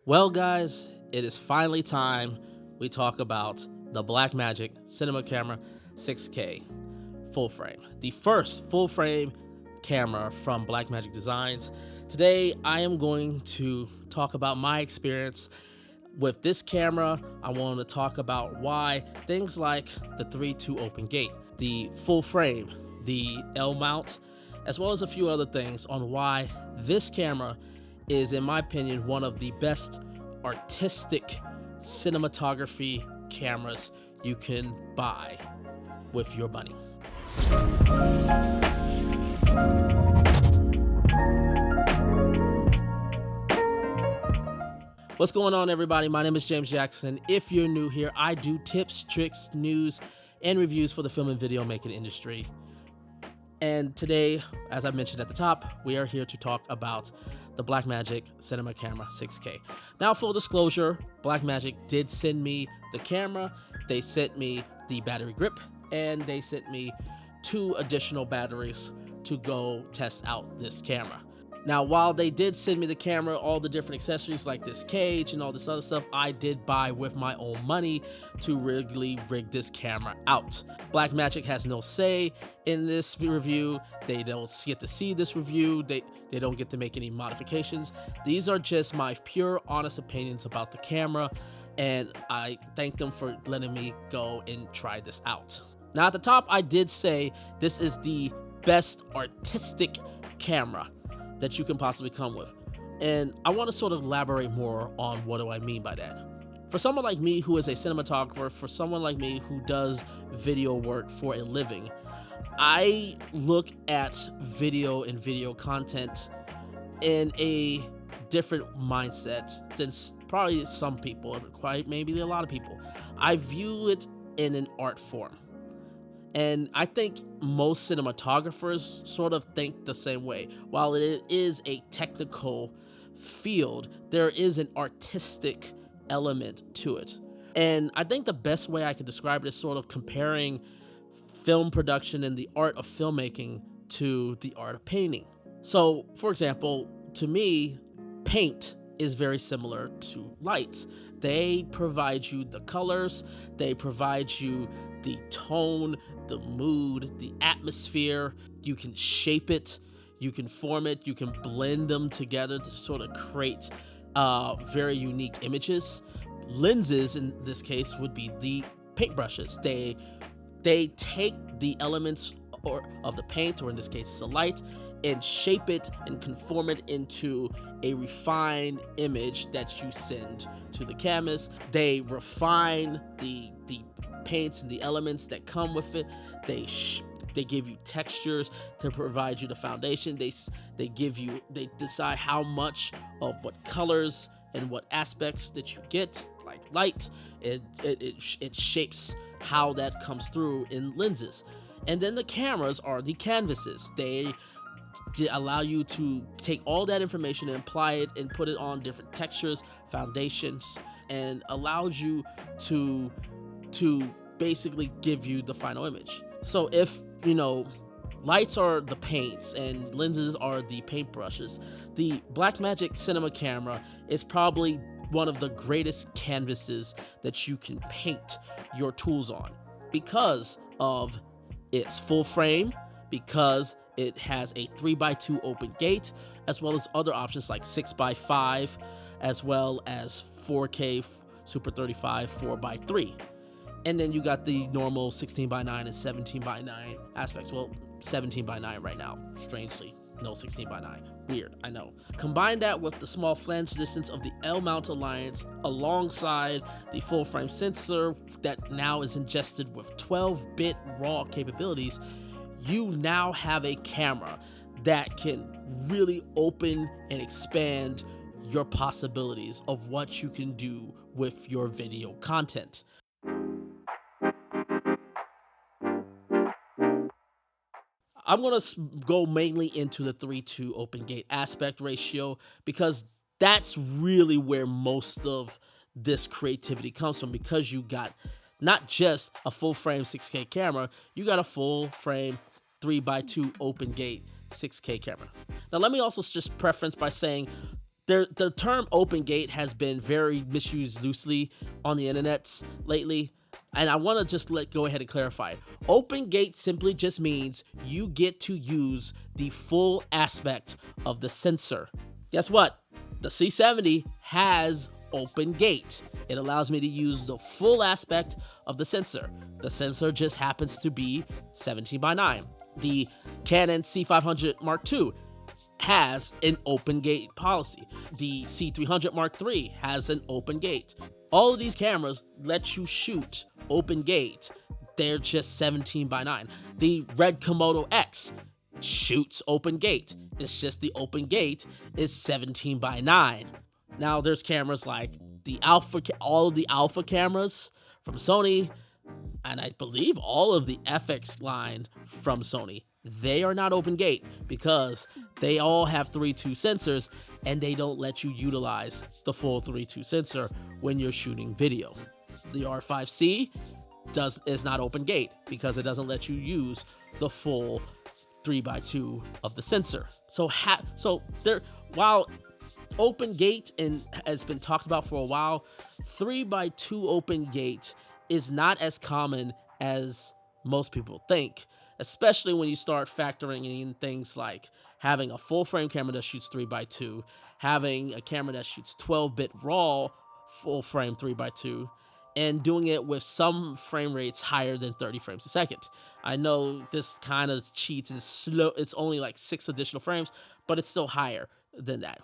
Well, guys, it is finally time we talk about the Blackmagic Cinema Camera 6K full frame, the first full frame camera from Blackmagic Designs. Today, I am going to talk about my experience with this camera. I want to talk about why things like the 3.2 open gate, the full frame, the L mount, as well as a few other things on why this camera is, in my opinion, one of the best artistic cinematography cameras you can buy with your money. What's going on, everybody? My name is James Jackson. If you're new here, I do tips, tricks, news, and reviews for the film and video making industry. And today, as I mentioned at the top, we are here to talk about the Blackmagic Cinema Camera 6K. Now, full disclosure, Blackmagic did send me the camera. They sent me the battery grip, and they sent me 2 additional batteries to go test out this camera. Now, while they did send me the camera, all the different accessories like this cage and all this other stuff, I did buy with my own money to really rig this camera out. Blackmagic has no say in this review. They don't get to see this review. They don't get to make any modifications. These are just my pure, honest opinions about the camera, and I thank them for letting me go and try this out. Now, at the top, I did say this is the best artistic camera that you can possibly come with. And I want to sort of elaborate more on what do I mean by that. For someone like me who is a cinematographer, for someone like me who does video work for a living, I look at video and video content in a different mindset than probably some people, and quite maybe a lot of people. I view it in an art form. And I think most cinematographers sort of think the same way. While it is a technical field, there is an artistic element to it. And I think the best way I could describe it is sort of comparing film production and the art of filmmaking to the art of painting. So, for example, to me, paint is very similar to lights. They provide you the colors, they provide you the tone, the mood, the atmosphere. You can shape it, you can form it, you can blend them together to sort of create very unique images. Lenses, in this case, would be the paintbrushes. They take the elements of the paint, or in this case, the light, and shape it and conform it into a refined image that you send to the canvas. They refine the paints and the elements that come with it. They give you textures to provide you the foundation. They decide how much of what colors and what aspects that you get, like light. It shapes how that comes through in lenses. And then the cameras are the canvases. They allow you to take all that information and apply it and put it on different textures, foundations, and allows you to basically give you the final image. So if, lights are the paints and lenses are the paintbrushes, the Blackmagic Cinema Camera is probably one of the greatest canvases that you can paint your tools on because of its full frame, because it has a 3x2 open gate, as well as other options like 6x5, as well as 4K Super 35 4x3. And then you got the normal 16:9 and 17:9 aspects. Well, 17:9 right now, strangely. No 16:9. Weird, I know. Combine that with the small flange distance of the L-mount alliance alongside the full frame sensor that now is ingested with 12-bit RAW capabilities, you now have a camera that can really open and expand your possibilities of what you can do with your video content. I'm going to go mainly into the 3:2 open gate aspect ratio because that's really where most of this creativity comes from, because you got not just a full frame 6K camera, you got a full frame 3x2 open gate 6K camera. Now, let me also just preference by saying The term open gate has been very misused loosely on the internet lately, and I want to just go ahead and clarify. Open gate simply just means you get to use the full aspect of the sensor. Guess what? The C70 has open gate. It allows me to use the full aspect of the sensor. The sensor just happens to be 17:9. The Canon C500 Mark II has an open gate policy. The C300 Mark III has an open gate. All of these cameras let you shoot open gate. They're just 17:9. The Red Komodo X shoots open gate. It's just the open gate is 17:9. Now there's cameras like all of the Alpha cameras from Sony, and I believe all of the FX line from Sony. They are not open gate because they all have 3.2 sensors, and they don't let you utilize the full 3.2 sensor when you're shooting video. The R5C is not open gate because it doesn't let you use the full 3x2 of the sensor. While open gate has been talked about for a while, 3x2 open gate is not as common as most people think, especially when you start factoring in things like having a full frame camera that shoots 3x2, having a camera that shoots 12-bit RAW full frame 3x2, and doing it with some frame rates higher than 30 frames a second. I know this kind of cheats and slow. It's only like 6 additional frames, but it's still higher than that.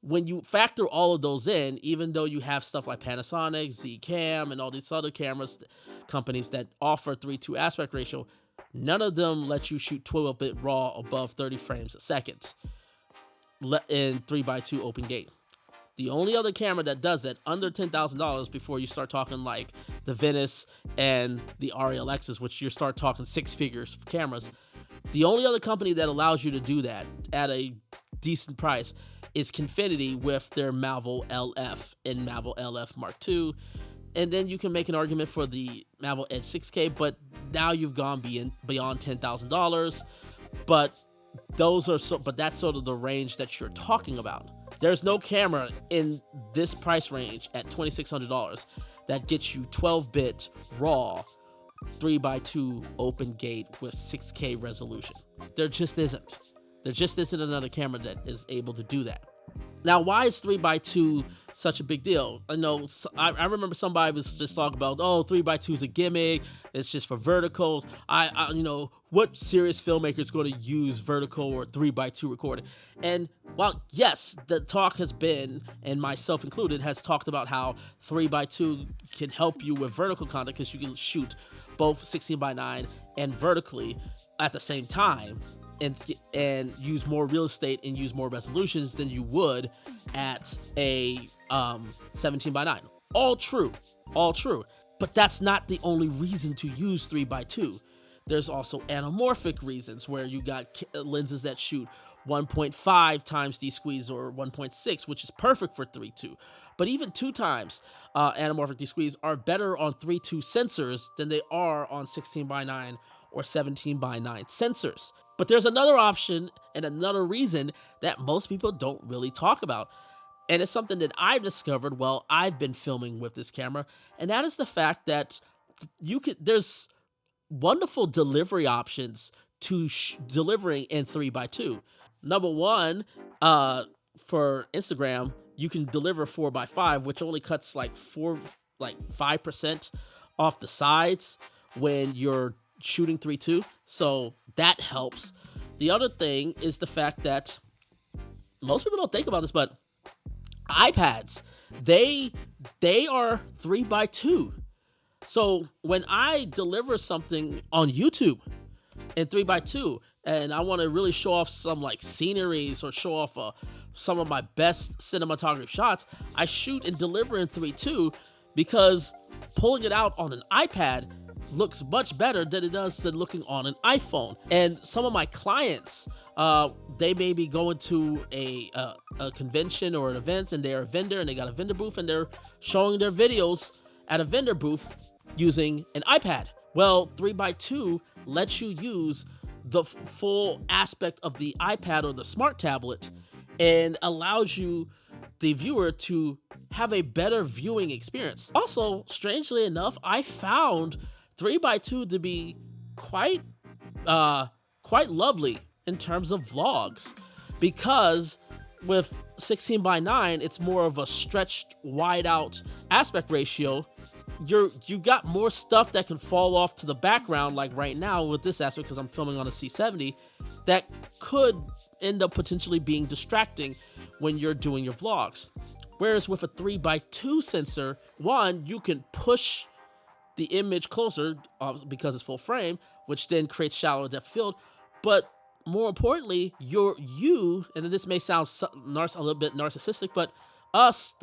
When you factor all of those in, even though you have stuff like Panasonic, Zcam, and all these other companies that offer 3:2 aspect ratio, none of them let you shoot 12-bit RAW above 30 frames a second in 3x2 open gate. The only other camera that does that under $10,000 before you start talking like the Venice and the RELXs, which you start talking 6 figures for cameras, the only other company that allows you to do that at a decent price is Confinity with their Mavic LF and Mavic LF Mark II. And then you can make an argument for the Mavic Edge 6K, but now you've gone beyond $10,000. But that's sort of the range that you're talking about. There's no camera in this price range at $2,600 that gets you 12-bit RAW 3x2 open gate with 6K resolution. There just isn't. There just isn't another camera that is able to do that. Now, why is 3x2 such a big deal? I know I remember somebody was just talking about, 3x2 is a gimmick. It's just for verticals. What serious filmmaker is going to use vertical or 3x2 recording? And while yes, the talk has been, and myself included, has talked about how 3x2 can help you with vertical content because you can shoot both 16:9 and vertically at the same time. And use more real estate and use more resolutions than you would at a 17:9. All true. But that's not the only reason to use 3x2. There's also anamorphic reasons where you got lenses that shoot 1.5 times D-squeeze or 1.6, which is perfect for 3.2. But even 2 times anamorphic D-squeeze are better on 3.2 sensors than they are on 16:9 or 17:9 sensors. But there's another option and another reason that most people don't really talk about. And it's something that I've discovered while I've been filming with this camera. And that is the fact that there's wonderful delivery options to delivering in 3x2. Number one, for Instagram, you can deliver 4x5, which only cuts like 5% off the sides when you're shooting 3.2, so that helps. The other thing is the fact that most people don't think about this, but iPads, they are 3x2. So when I deliver something on YouTube in 3x2 and I want to really show off some like sceneries or show off some of my best cinematography shots, I shoot and deliver in 3.2 because pulling it out on an iPad looks much better than it does than looking on an iPhone. And some of my clients, they may be going to a convention or an event, and they're a vendor and they got a vendor booth and they're showing their videos at a vendor booth using an iPad. Well, 3x2 lets you use the full aspect of the iPad or the smart tablet and allows you the viewer to have a better viewing experience. Also, strangely enough, I found 3x2 to be quite lovely in terms of vlogs, because with 16:9, it's more of a stretched, wide out aspect ratio. You got more stuff that can fall off to the background, like right now with this aspect, because I'm filming on a C70, that could end up potentially being distracting when you're doing your vlogs. Whereas with a 3x2 sensor, one, you can push the image closer because it's full frame, which then creates shallow depth of field. But more importantly, and this may sound a little bit narcissistic, but us,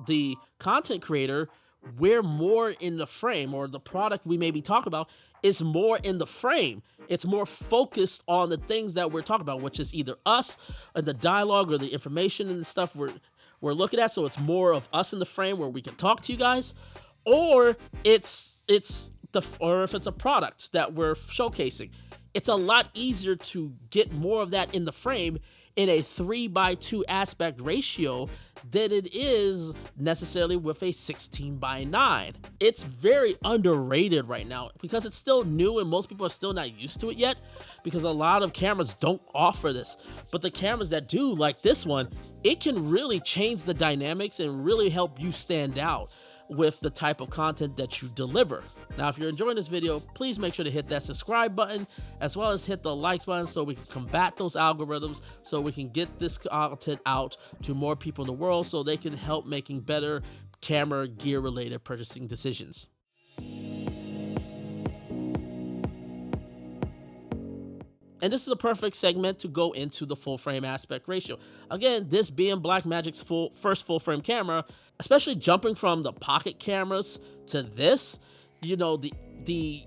the content creator, we're more in the frame, or the product we may be talking about is more in the frame. It's more focused on the things that we're talking about, which is either us and the dialogue or the information and the stuff we're looking at. So it's more of us in the frame where we can talk to you guys, or if it's a product that we're showcasing. It's a lot easier to get more of that in the frame in a 3x2 aspect ratio than it is necessarily with a 16:9. It's very underrated right now because it's still new and most people are still not used to it yet, because a lot of cameras don't offer this. But the cameras that do, like this one, it can really change the dynamics and really help you stand out with the type of content that you deliver. Now, if you're enjoying this video, please make sure to hit that subscribe button, as well as hit the like button, so we can combat those algorithms, so we can get this content out to more people in the world, so they can help making better camera gear related purchasing decisions. And this is a perfect segment to go into the full frame aspect ratio. Again, this being Blackmagic's first full frame camera, especially jumping from the pocket cameras to this, the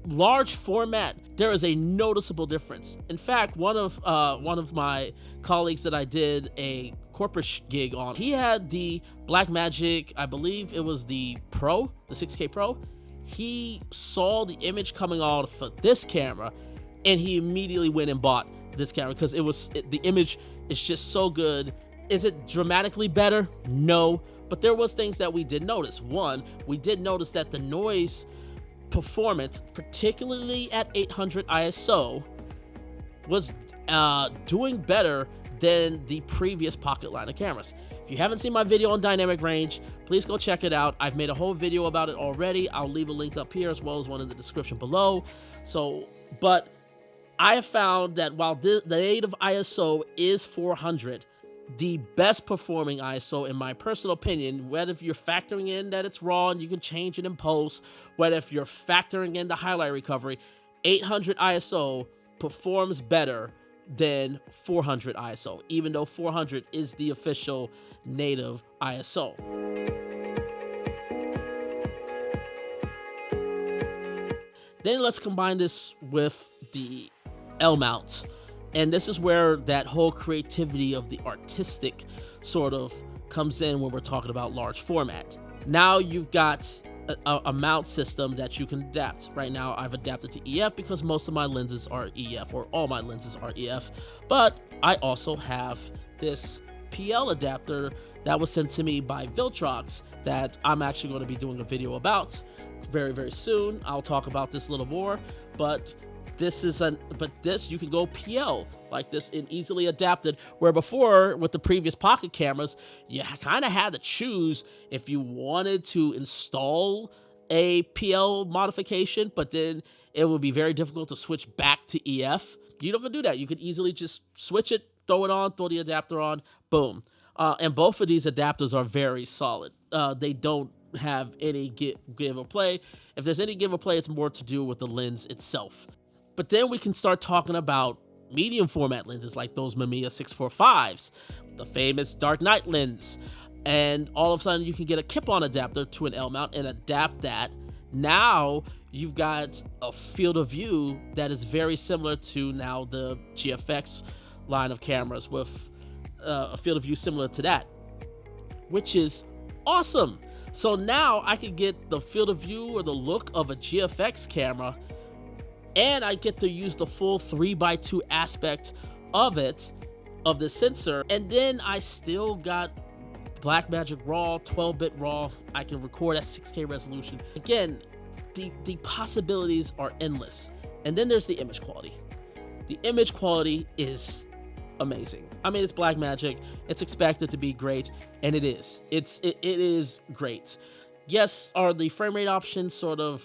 large format, there is a noticeable difference. In fact, one of my colleagues that I did a corporate gig on, he had the Blackmagic, I believe it was the Pro, the 6K Pro. He saw the image coming off of this camera, and he immediately went and bought this camera because the image is just so good. Is it dramatically better? No, but there was things that we did notice. One, we did notice that the noise performance, particularly at 800 ISO, was doing better than the previous pocket line of cameras. If you haven't seen my video on dynamic range, please go check it out. I've made a whole video about it already. I'll leave a link up here as well as one in the description below. But I have found that while the native ISO is 400, the best performing ISO, in my personal opinion, whether if you're factoring in that it's raw and you can change it in post, whether if you're factoring in the highlight recovery, 800 ISO performs better than 400 ISO, even though 400 is the official native ISO. Then let's combine this with the L mounts. And this is where that whole creativity of the artistic sort of comes in when we're talking about large format. Now you've got a mount system that you can adapt. Right now I've adapted to EF because most of my lenses are EF, or all my lenses are EF. But I also have this PL adapter that was sent to me by Viltrox that I'm actually going to be doing a video about very, very soon. I'll talk about this a little more, but this you can go PL like this and easily adapted, where before with the previous pocket cameras, you kind of had to choose if you wanted to install a PL modification, but then it would be very difficult to switch back to EF. You don't do that. You could easily just switch it, throw it on, throw the adapter on, boom. And both of these adapters are very solid. They don't have any give or play. If there's any give or play, it's more to do with the lens itself. But then we can start talking about medium format lenses like those Mamiya 645s, the famous Dark Knight lens. And all of a sudden you can get a kip-on adapter to an L mount and adapt that. Now you've got a field of view that is very similar to now the GFX line of cameras, with a field of view similar to that, which is awesome. So now I can get the field of view or the look of a GFX camera, and I get to use the full 3x2 aspect of it, of the sensor, and then I still got Blackmagic RAW, 12-bit RAW. I can record at 6K resolution. Again, the possibilities are endless. And then there's the image quality. The image quality is amazing. I mean, it's Blackmagic. It's expected to be great, and it is. It is great. Yes, are the frame rate options sort of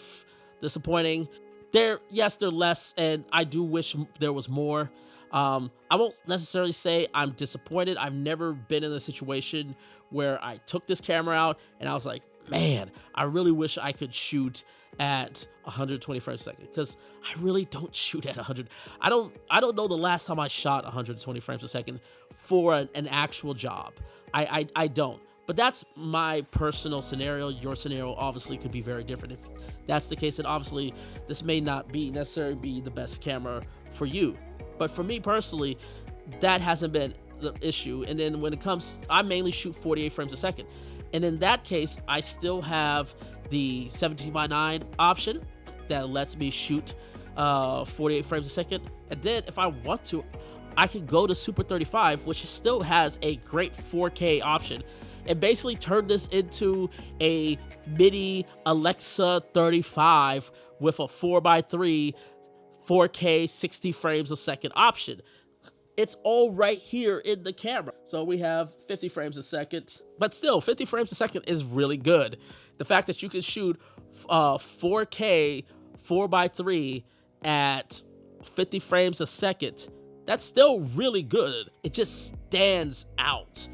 disappointing? They're less, and I do wish there was more. I won't necessarily say I'm disappointed. I've never been in a situation where I took this camera out and I was like, man, I really wish I could shoot at 120 frames a second, because I really don't shoot at 100. I don't know the last time I shot 120 frames a second for an actual job. I don't. But that's my personal scenario. Your scenario obviously could be very different. If that's the case, then obviously this may not necessarily be the best camera for you. But for me personally, that hasn't been the issue. And then when it comes, I mainly shoot 48 frames a second. And in that case, I still have the 17:9 option that lets me shoot 48 frames a second. And then if I want to, I can go to Super 35, which still has a great 4K option, and basically turn this into a mini Alexa 35 with a 4x3 4K 60 frames a second option. It's all right here in the camera. So we have 50 frames a second, but still 50 frames a second is really good. The fact that you can shoot 4K 4x3 at 50 frames a second, that's still really good. It just stands out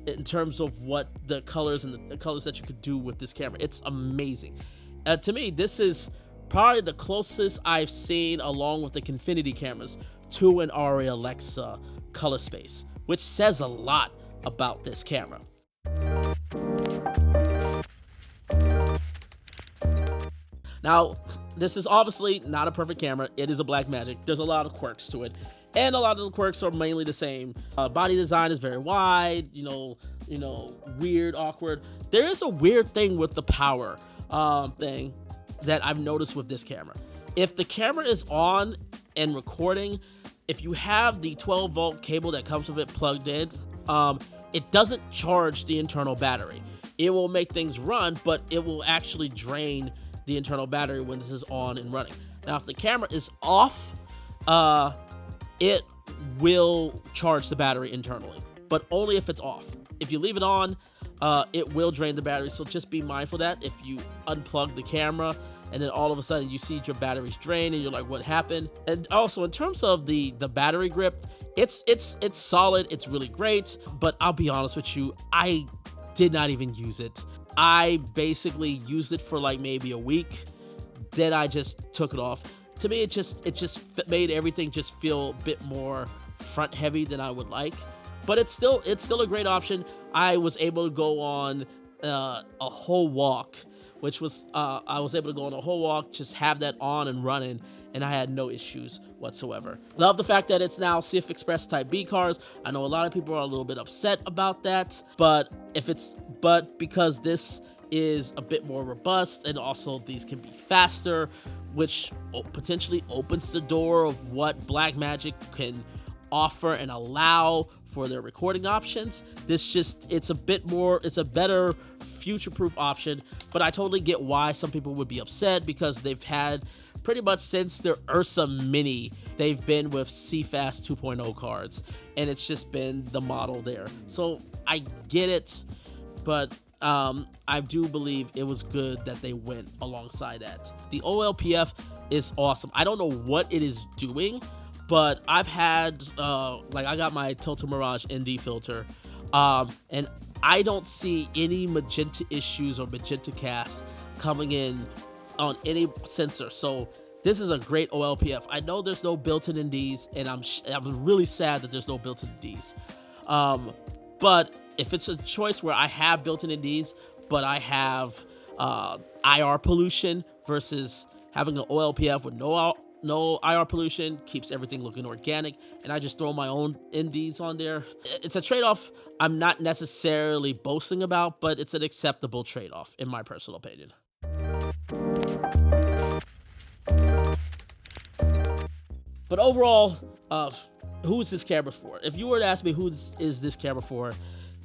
in terms of what the colors and the colors that you could do with this camera. It's amazing. To me, this is probably the closest I've seen, along with the Confinity cameras, to an ARRI Alexa color space, which says a lot about this camera. Now, this is obviously not a perfect camera. It is a Blackmagic. There's a lot of quirks to it, and a lot of the quirks are mainly the same. Body design is very wide, weird, awkward. There is a weird thing with the power thing that I've noticed with this camera. If the camera is on and recording, if you have the 12-volt cable that comes with it plugged in, it doesn't charge the internal battery. It will make things run, but it will actually drain the internal battery when this is on and running. Now, if the camera is off, it will charge the battery internally, but only if it's off. If you leave it on, it will drain the battery, so just be mindful of that. If you unplug the camera and then all of a sudden you see your battery's drained and you're like, what happened? And also, in terms of the battery grip, it's solid, it's really great, but I'll be honest with you, I did not even use it. I basically used it for like maybe a week, then I just took it off. To me, it just made everything just feel a bit more front heavy than I would like, but it's still a great option. I was able to go on a whole walk, which was I was able to go on a whole walk, just have that on and running, and I had no issues whatsoever. Love the fact that it's now CF Express Type B cars. I know a lot of people are a little bit upset about that, but because this is a bit more robust, and also these can be faster, which potentially opens the door of what Blackmagic can offer and allow for their recording options. It's a better future-proof option, but I totally get why some people would be upset, because they've had pretty much since their Ursa Mini, they've been with CFast 2.0 cards, and it's just been the model there. So I get it, but I do believe it was good that they went alongside that. The OLPF is awesome. I don't know what it is doing, but I've had, I got my Total Mirage ND filter, and I don't see any magenta issues or magenta casts coming in on any sensor. So this is a great OLPF. I know there's no built-in NDs, and I'm really sad that there's no built-in NDs. But if it's a choice where I have built-in NDs, but I have IR pollution versus having an OLPF with no IR pollution, keeps everything looking organic, and I just throw my own NDs on there, it's a trade-off I'm not necessarily boasting about, but it's an acceptable trade-off in my personal opinion. But overall, who is this camera for? If you were to ask me who is this camera for,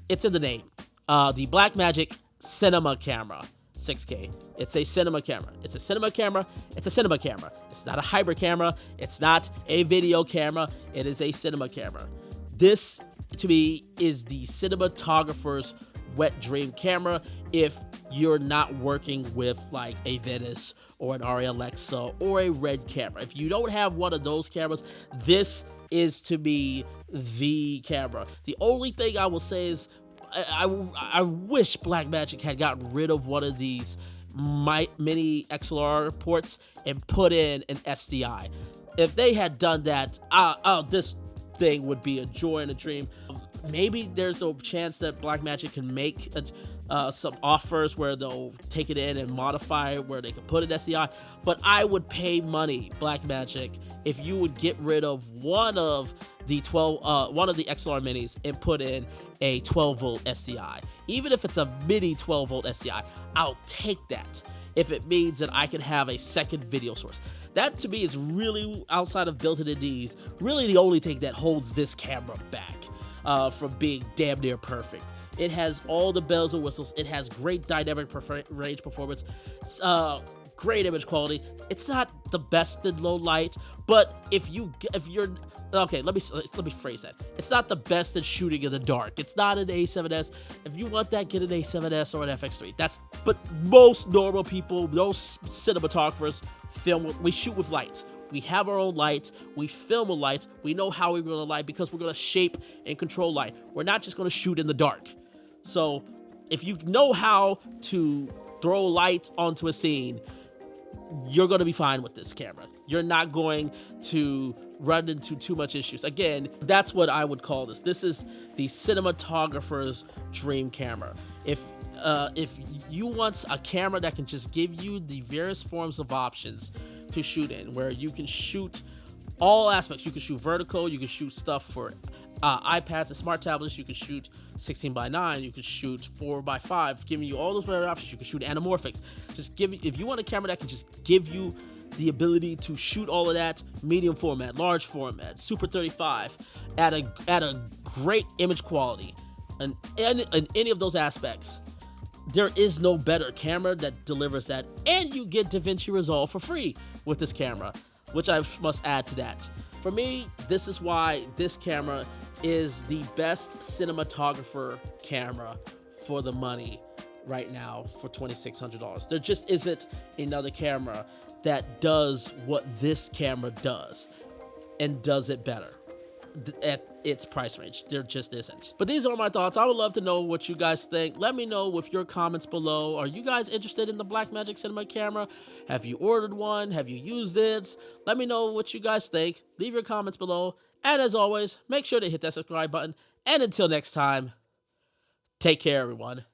it's in the name. the Blackmagic Cinema Camera 6K. It's a cinema camera. It's a cinema camera. It's a cinema camera. It's not a hybrid camera. It's not a video camera. It is a cinema camera. This, to me, is the cinematographer's wet dream camera if you're not working with like a Venice or an Arri Alexa or a Red camera. If you don't have one of those cameras, this is, to me, the camera. The only thing I will say is I wish Blackmagic had gotten rid of one of these mini XLR ports and put in an SDI. If they had done that, this thing would be a joy and a dream. Maybe there's a chance that Blackmagic can make some offers where they'll take it in and modify it where they can put an SDI. But I would pay money, Blackmagic, if you would get rid of one of the XLR minis and put in a 12-volt SDI. Even if it's a mini 12-volt SDI, I'll take that if it means that I can have a second video source. That, to me, is really, outside of built-in NDs, really the only thing that holds this camera back from being damn near perfect. It has all the bells and whistles. It has great dynamic range performance, great image quality. It's not the best in low light, but if you're okay, let me phrase that. It's not the best at shooting in the dark. It's not an A7S. If you want that, get an A7S or an FX3. But most normal people, most cinematographers we shoot with lights. We have our own lights. We film with lights. We know how we're going to light because we're going to shape and control light. We're not just going to shoot in the dark. So if you know how to throw light onto a scene, you're going to be fine with this camera. You're not going to run into too much issues. Again, that's what I would call this. This is the cinematographer's dream camera. If you want a camera that can just give you the various forms of options to shoot in, where you can shoot all aspects. You can shoot vertical, you can shoot stuff for iPads and smart tablets, you can shoot 16:9, you can shoot 4:5, giving you all those various options. You can shoot anamorphics. If you want a camera that can just give you the ability to shoot all of that, medium format, large format, Super 35, at a great image quality, and any of those aspects, there is no better camera that delivers that. And you get DaVinci Resolve for free with this camera, which I must add to that. For me, this is why this camera is the best cinematographer camera for the money right now for $2,600. There just isn't another camera that does what this camera does and does it better at its price range. There just isn't. But these are my thoughts. I would love to know what you guys think. Let me know with your comments below. Are you guys interested in the Blackmagic Cinema Camera? Have you ordered one? Have you used it? Let me know what you guys think. Leave your comments below. And as always, make sure to hit that subscribe button. And until next time, take care, everyone.